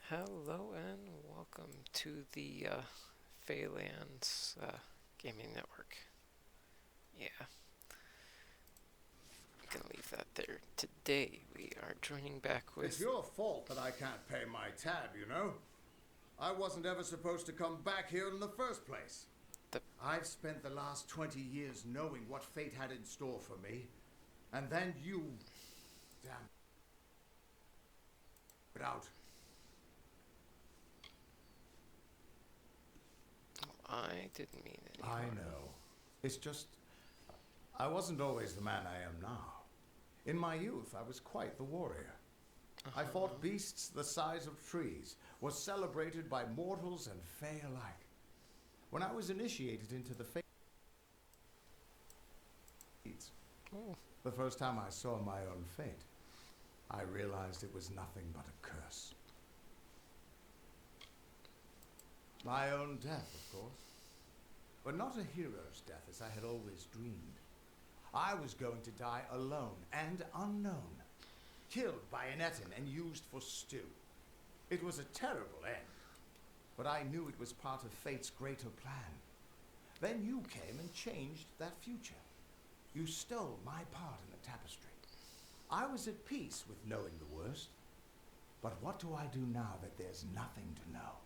Hello and welcome to the Phalanx Gaming Network. Yeah, I'm gonna leave that there. Today we are joining back with... It's your fault that I can't pay my tab, you know? I wasn't ever supposed to come back here in the first place. the... I've spent the last 20 years knowing what fate had in store for me. And then you... Damn. It out. I didn't mean any I harm. know. It's just... I wasn't always the man I am now. In my youth, I was quite the warrior. I fought beasts the size of trees, was celebrated by mortals and fae alike. When I was initiated into the fates, Oh, the first time I saw my own fate, I realized it was nothing but a curse. My own death, of course. But not a hero's death as I had always dreamed. I was going to die alone and unknown, killed by an Etin and used for stew. It was a terrible end, but I knew it was part of fate's greater plan. Then you came and changed that future. You stole my part in the tapestry. I was at peace with knowing the worst. But what do I do now that there's nothing to know?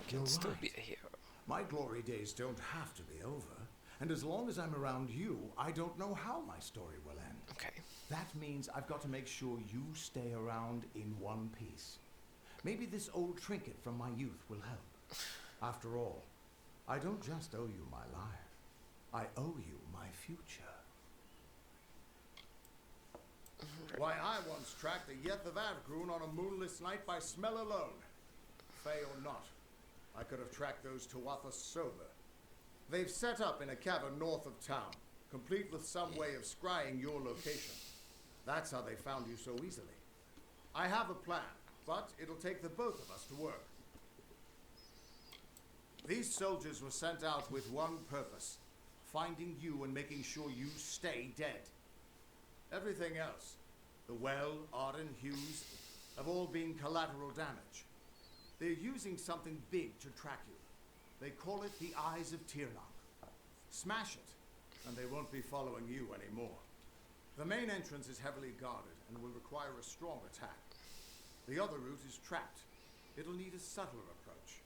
can still be a hero. My glory days don't have to be over. And as long as I'm around you, I don't know how my story will end. Okay. That means I've got to make sure you stay around in one piece. Maybe this old trinket from my youth will help. After all, I don't just owe you my life. I owe you my future. Why, I once tracked the Yeth of Avgrun on a moonless night by smell alone. Fae or not, I could have tracked those tuatha sober. They've set up in a cavern north of town, complete with some way of scrying your location. That's how they found you so easily. I have a plan, but it'll take the both of us to work. These soldiers were sent out with one purpose: finding you and making sure you stay dead. Everything else, the well, Arden, Hughes, have all been collateral damage. They're using something big to track you. They call it the Eyes of Tirnok. Smash it, and they won't be following you anymore. The main entrance is heavily guarded and will require a strong attack. The other route is trapped. It'll need a subtler approach.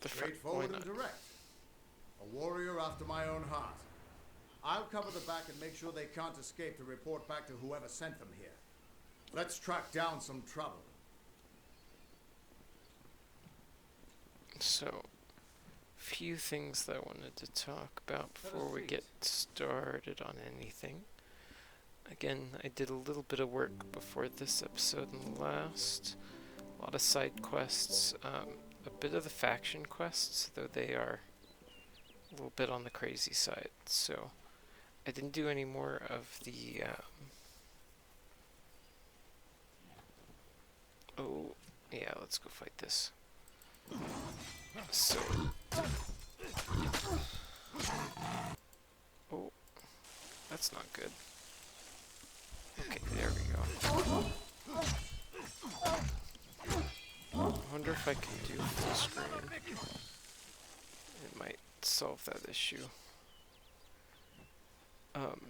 Straightforward and direct. A warrior after my own heart. I'll cover the back and make sure they can't escape to report back to whoever sent them here. Let's track down some trouble. So, few things that I wanted to talk about before we get started on anything. Again, I did a little bit of work before this episode and the last. A lot of side quests, a bit of the faction quests, though they are a little bit on the crazy side. So, I didn't do any more of the... Oh, yeah, let's go fight this. So... Oh, that's not good. Okay, there we go. I wonder if I can do full screen. It might solve that issue.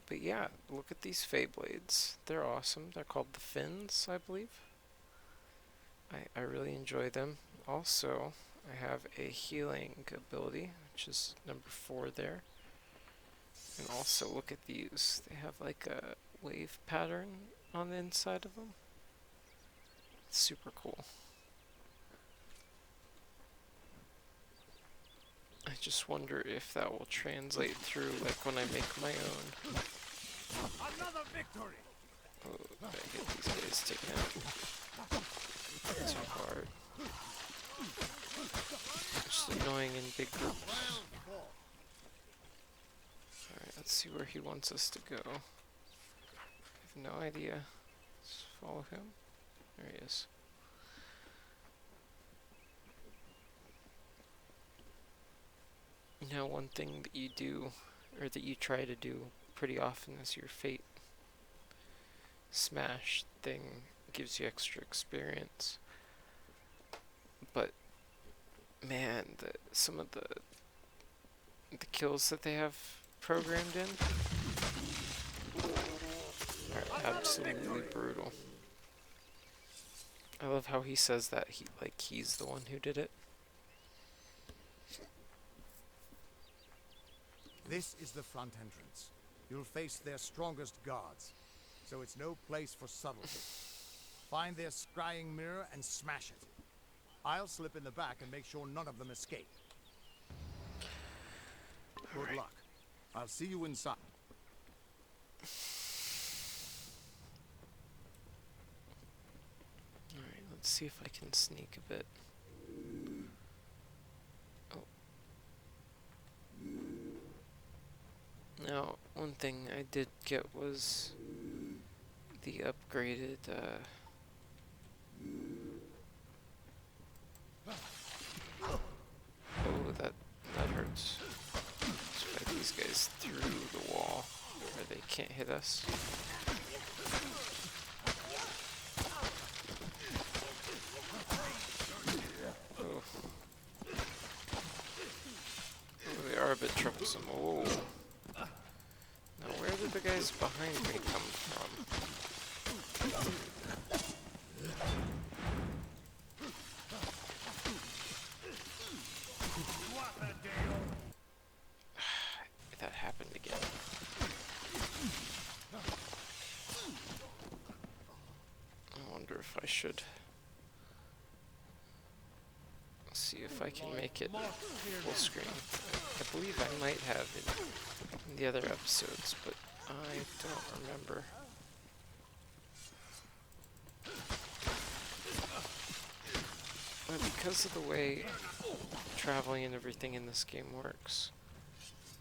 But yeah, look at these Fae Blades. They're awesome. They're called the Fins, I believe. I really enjoy them. Also, I have a healing ability, which is number 4 there. And also, look at these. They have like a wave pattern on the inside of them. It's super cool. I just wonder if that will translate through, like when I make my own. Another victory. Oh, gotta get these guys taken out. Too hard. Just annoying in big groups. Alright, let's see where he wants us to go. I have no idea. Let's follow him. There he is. Now, one thing that you do, or that you try to do pretty often is your fate. smash thing gives you extra experience. But man, some of the kills that they have programmed in are absolutely brutal. I love how he says that he's the one who did it. This is the front entrance. You'll face their strongest guards, so it's no place for subtlety. Find their scrying mirror and smash it. I'll slip in the back and make sure none of them escape. Good luck. I'll see you inside. Alright, let's see if I can sneak a bit. Oh. Now, one thing I did get was the upgraded, oh, that hurts. Let's fight these guys through the wall where they can't hit us. Oh. Oh, they are a bit troublesome. Oh. Now, where did the guys behind me come from? That happened again. I wonder if I should see if I can make it full screen. I believe I might have in the other episodes, but I don't remember. But because of the way traveling and everything in this game works,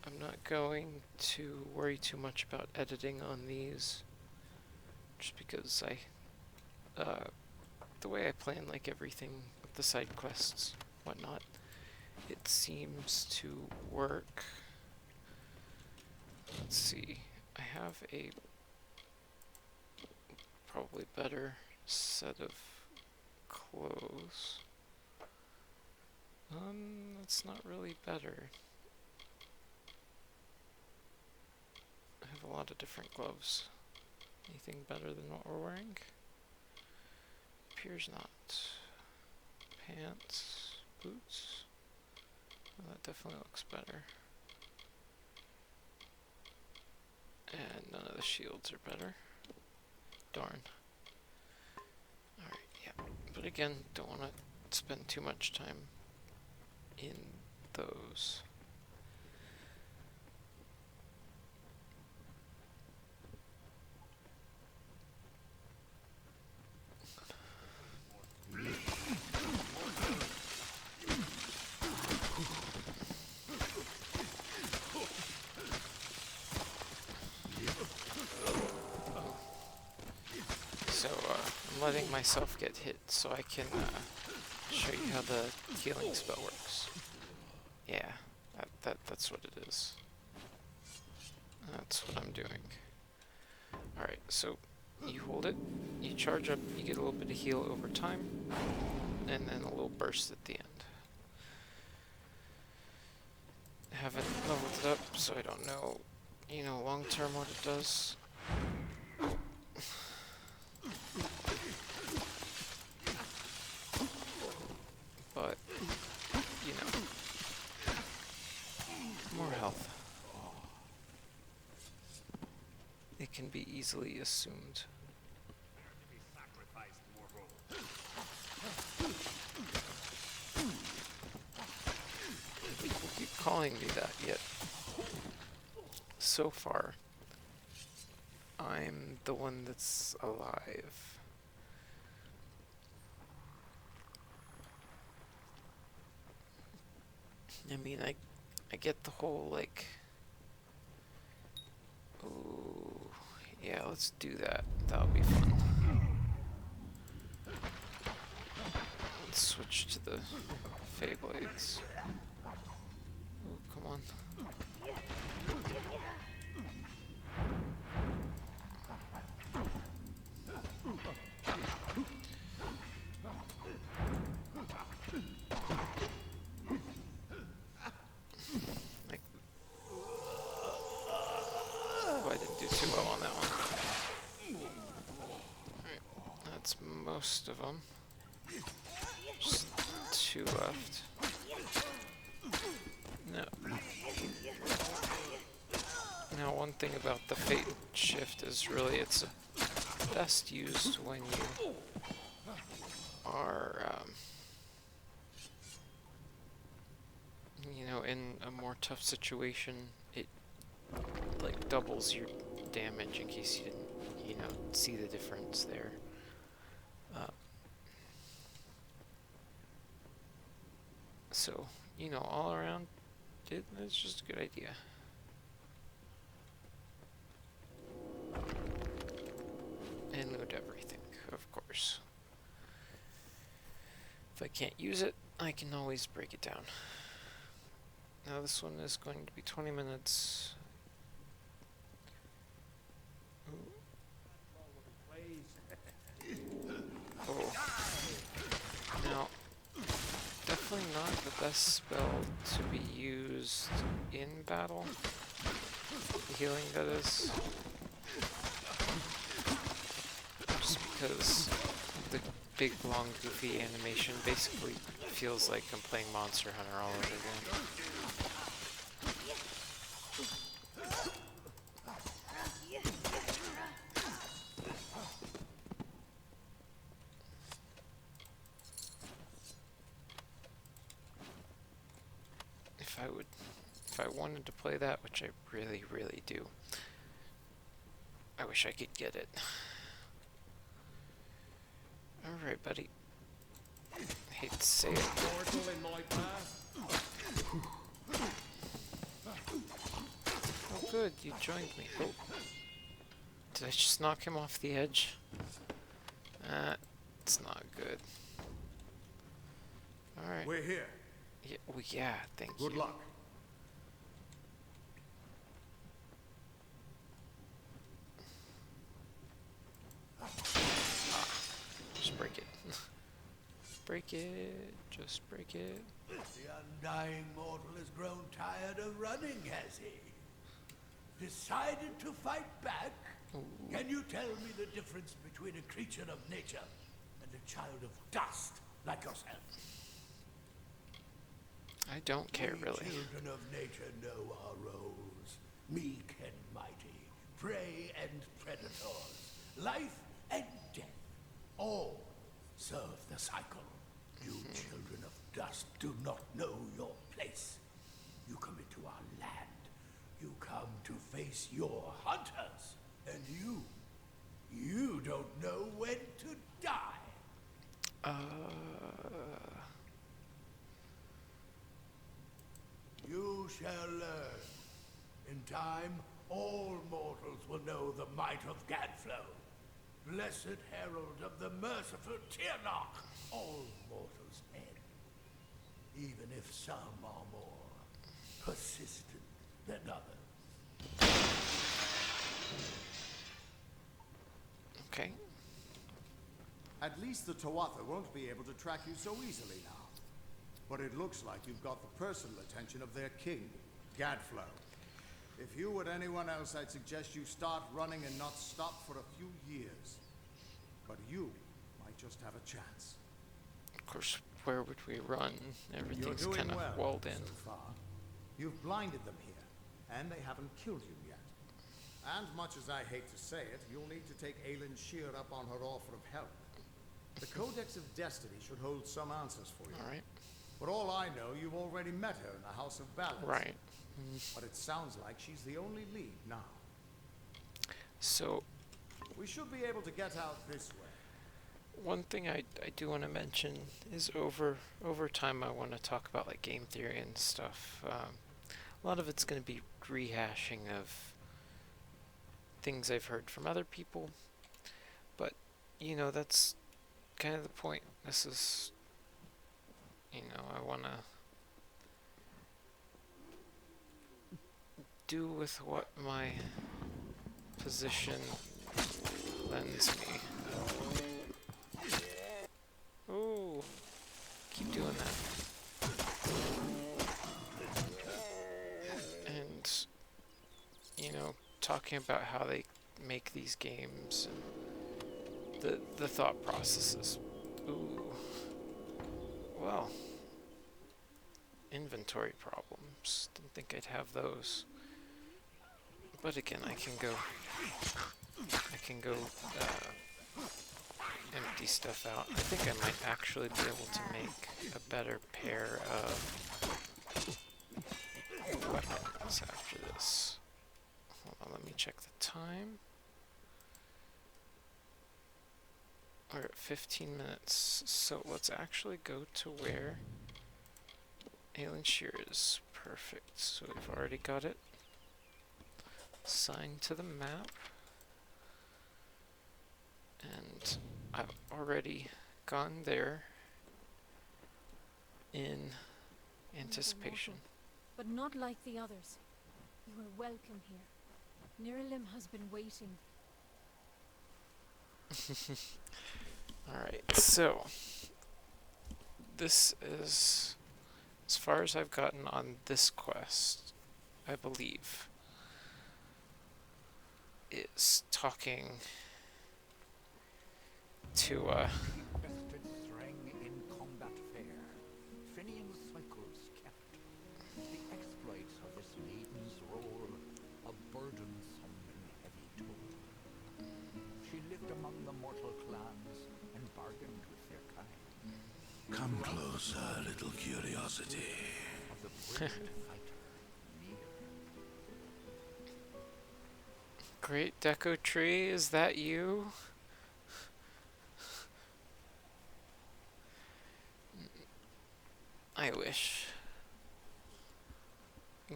I'm not going to worry too much about editing on these, just because the way I plan like everything with the side quests, whatnot, it seems to work. Let's see, I have a probably better set of clothes. That's not really better. I have a lot of different gloves. Anything better than what we're wearing? Appears not. Pants, boots. Oh, that definitely looks better. And none of the shields are better. Darn. Alright, yeah. But again, don't want to spend too much time in those. So, I'm letting myself get hit so I can show you how the healing spell works. Yeah, that's what it is. That's what I'm doing. Alright, so you hold it, you charge up, you get a little bit of heal over time, and then a little burst at the end. I haven't leveled it up, so I don't know, long term what it does. But, more health. It can be easily assumed. People keep calling me that, yet so far, I'm the one that's alive. I mean, I get the whole, like, ooh, yeah, let's do that. That'll be fun. Let's switch to the Feyblades. Oh, come on. most of them. Just 2 left. No. Now, one thing about the Fate Shift is really it's best used when you are, you know, in a more tough situation. It like doubles your damage in case you didn't, you know, see the difference there. So, you know, all around, it's just a good idea. And loot everything, of course. If I can't use it, I can always break it down. Now this one is going to be 20 minutes. Oh. Now, definitely not the best spell to be used in battle. The healing, that is. Just because the big, long, goofy animation basically feels like I'm playing Monster Hunter all over again. If I wanted to play that, which I really, really do, I wish I could get it. Alright, buddy. I hate to say it. Oh, good, you joined me. Oh. Did I just knock him off the edge? It's not good. Alright. We're here. Yeah, well, yeah, thank you. Good luck. Just break it. Break it. Just break it. The undying mortal has grown tired of running, has he? Decided to fight back? Ooh. Can you tell me the difference between a creature of nature and a child of dust like yourself? I don't care, We really. children of nature know our roles. Meek and mighty, prey and predators, life and death. All serve the cycle. You children of dust do not know your place. You come into our land. You come to face your hunters. And you don't know when to die. You shall learn. In time, all mortals will know the might of Gadflow. Blessed herald of the merciful Tyrnarch. All mortals end, even if some are more persistent than others. Okay. At least the tuatha won't be able to track you so easily now. But it looks like you've got the personal attention of their king, Gadflow. If you were anyone else, I'd suggest you start running and not stop for a few years. But you might just have a chance. Of course, where would we run? Everything's You're doing kind of well walled in. so far. You've blinded them here, and they haven't killed you yet. And much as I hate to say it, you'll need to take Aelin Shear up on her offer of help. The Codex of Destiny should hold some answers for you. Alright. For all I know, you've already met her in the House of Balance. Right. But it sounds like she's the only lead now. So, We should be able to get out this way. one thing I do want to mention is over time I want to talk about like game theory and stuff. A lot of it's going to be rehashing of things I've heard from other people, but you know, that's kind of the point. This is, you know, I want to do with what my position lends me. Ooh, keep doing that. And, you know, talking about how they make these games and the thought processes. Ooh. Well, inventory problems. Didn't think I'd have those. But again, I can go empty stuff out. I think I might actually be able to make a better pair of weapons after this. Hold on, let me check the time. We're at 15 minutes, so let's actually go to where Alien Shear is. Perfect, so we've already got it assigned to the map. And I've already gone there in anticipation. But not like the others. You are welcome here. Niralim has been waiting. Alright, so this is as far as I've gotten on this quest, I believe, is talking to Bested strang in combat fair, Finian's cycles kept. The exploits of this maiden's role, a burdensome and heavy toll. She lived among the mortal clans and bargained with their kind. Come closer, little curiosity. Of the brilliant fighter, near. Great Deku Tree, is that you? I wish.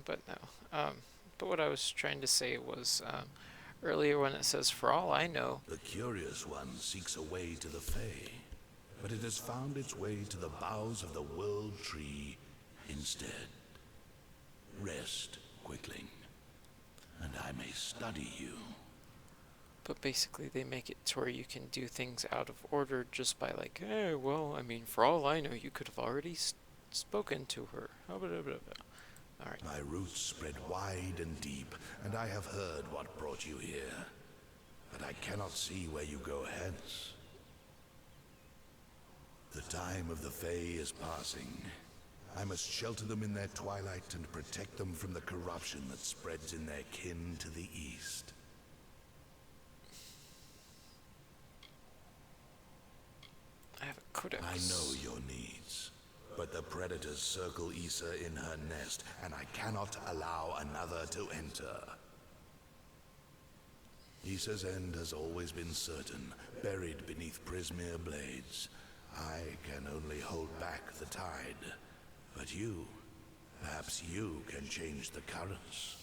But no. But what I was trying to say was earlier when it says, for all I know. The curious one seeks a way to the Fae, but it has found its way to the boughs of the World Tree instead. Rest, Quickling, and I may study you. But basically they make it to where you can do things out of order just by like, hey, well, I mean, for all I know, you could have already spoken to her. Alright. My roots spread wide and deep, and I have heard what brought you here. But I cannot see where you go hence. The time of the Fae is passing. I must shelter them in their twilight and protect them from the corruption that spreads in their kin to the east. I have a codex. I know your needs, but the predators circle Issa in her nest, and I cannot allow another to enter. Issa's end has always been certain, buried beneath Prismere blades. I can only hold back the tide, but you, perhaps you can change the currents.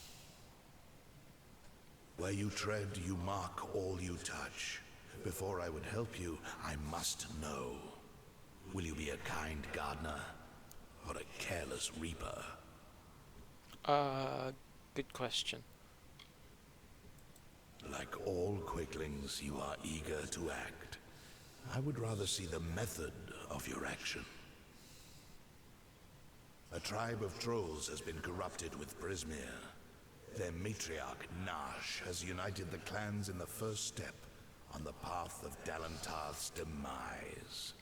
Where you tread, you mark all you touch. Before I would help you, I must know. Will you be a kind gardener, or a careless reaper? Good question. Like all quicklings, you are eager to act. I would rather see the method of your action. A tribe of trolls has been corrupted with Prismere. Their matriarch, Nash, has united the clans in the first step on the path of Dalantarth's demise.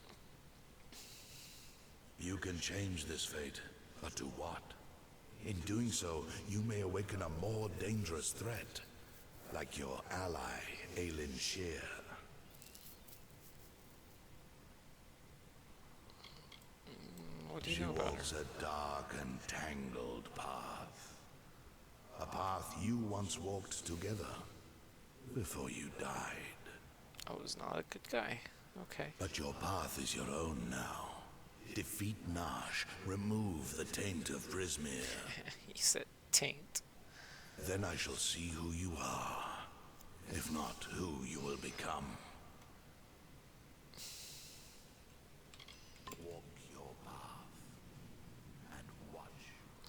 You can change this fate, but to what? In doing so, you may awaken a more dangerous threat, like your ally, Aelin Shear. What do you She know about her? walks a dark and tangled path. A path you once walked together, before you died. I was not a good guy. Okay. But your path is your own now. Defeat Nash, remove the taint of Prismere. He said taint. Then I shall see who you are. If not, who you will become. Walk your path and watch.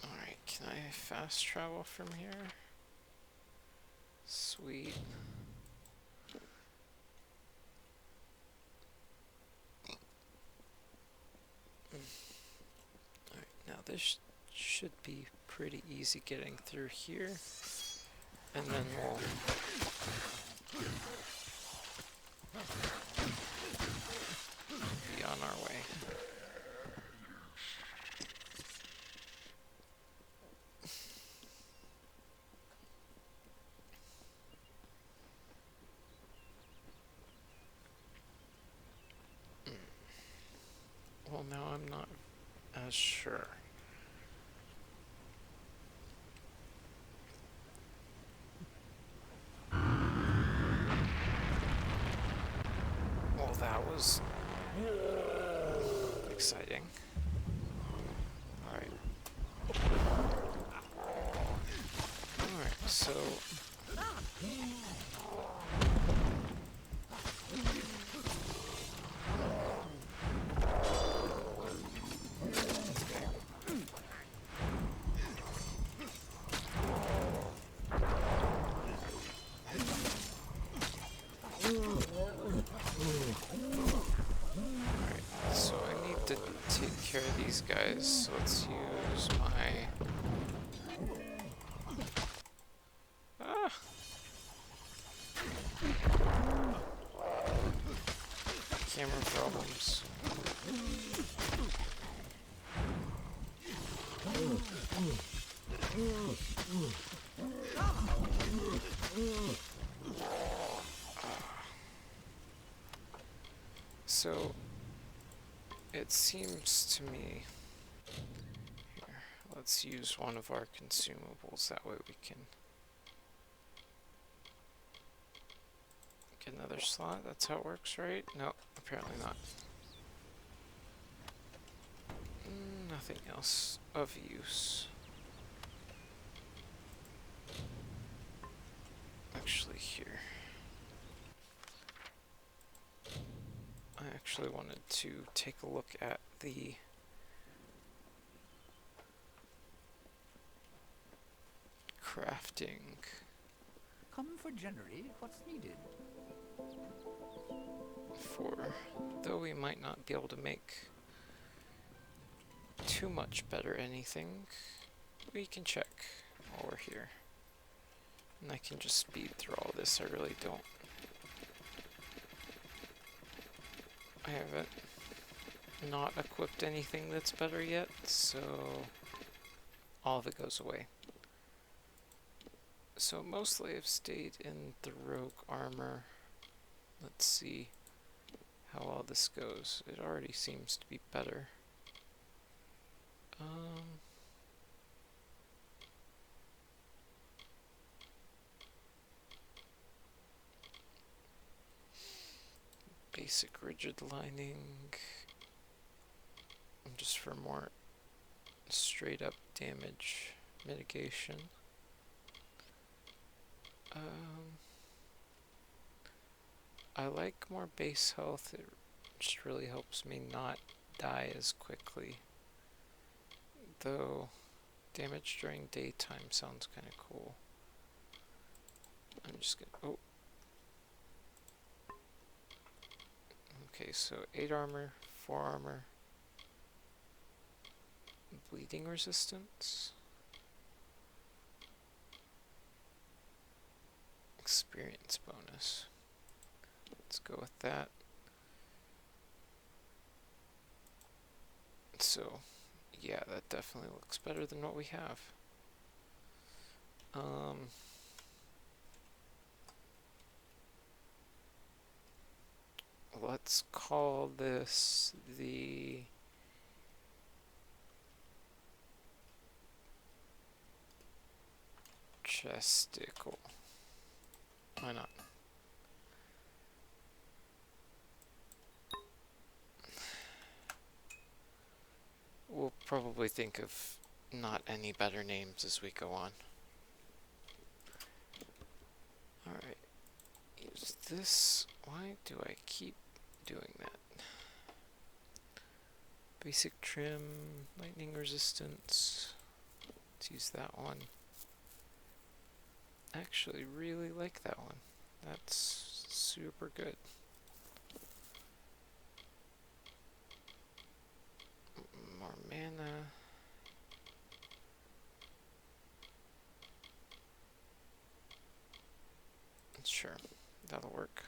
Alright, can I fast travel from here? Sweet. Alright, now this should be pretty easy getting through here. And then we'll Well, now I'm not as sure. Well, that was exciting. Alright. Alright, so... So I need to take care of these guys, so let's use my... Ah! Camera problems. So, it seems to me... Here, let's use one of our consumables, that way we can get another slot. That's how it works, right? No, apparently not. Nothing else of use. Actually, here. I actually wanted to take a look at the crafting. Come for January, what's needed? For, though we might not be able to make too much better anything, we can check while we're here. And I can just speed through all this, I really don't. I haven't not equipped anything that's better yet, so all of it goes away. So mostly I've stayed in the rogue armor. Let's see how all this goes. It already seems to be better. Basic rigid lining, just for more straight up damage mitigation. I like more base health. It just really helps me not die as quickly. Though damage during daytime sounds kind of cool. I'm just gonna... Oh. Okay, so 8 armor, 4 armor. Bleeding resistance. Experience bonus. Let's go with that. So, yeah, that definitely looks better than what we have. Let's call this the chesticle. Why not? We'll probably think of not any better names as we go on. Alright. Use this. Why do I keep doing that? Basic trim, lightning resistance. Let's use that one. Actually really like that one. That's super good. More mana. Sure, that'll work.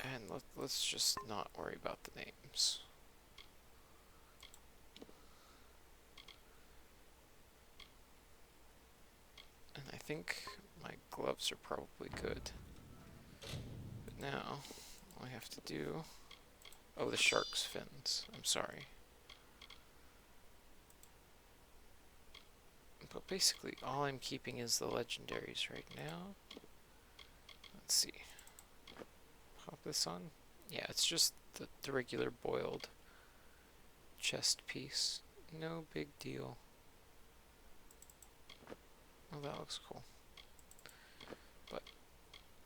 And let's just not worry about the names. And I think my gloves are probably good. But now, all I have to do... Oh, the shark's fins. I'm sorry. But basically, all I'm keeping is the legendaries right now. Let's see. Pop this on. Yeah, it's just the regular boiled chest piece. No big deal. Oh, that looks cool. But,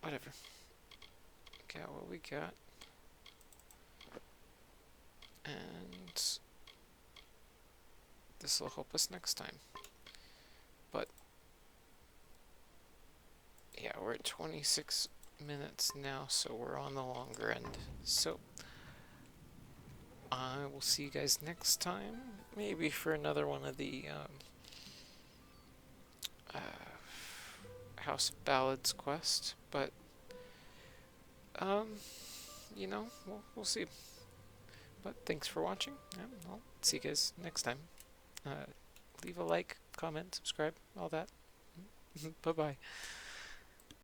whatever. Got what we got. And this will help us next time. But, yeah, we're at 26 minutes now, so we're on the longer end. So, I will see you guys next time. Maybe for another one of the House of Ballads quest. But, you know, we'll see. But thanks for watching, and I'll see you guys next time. Leave a like, comment, subscribe, all that. Bye-bye.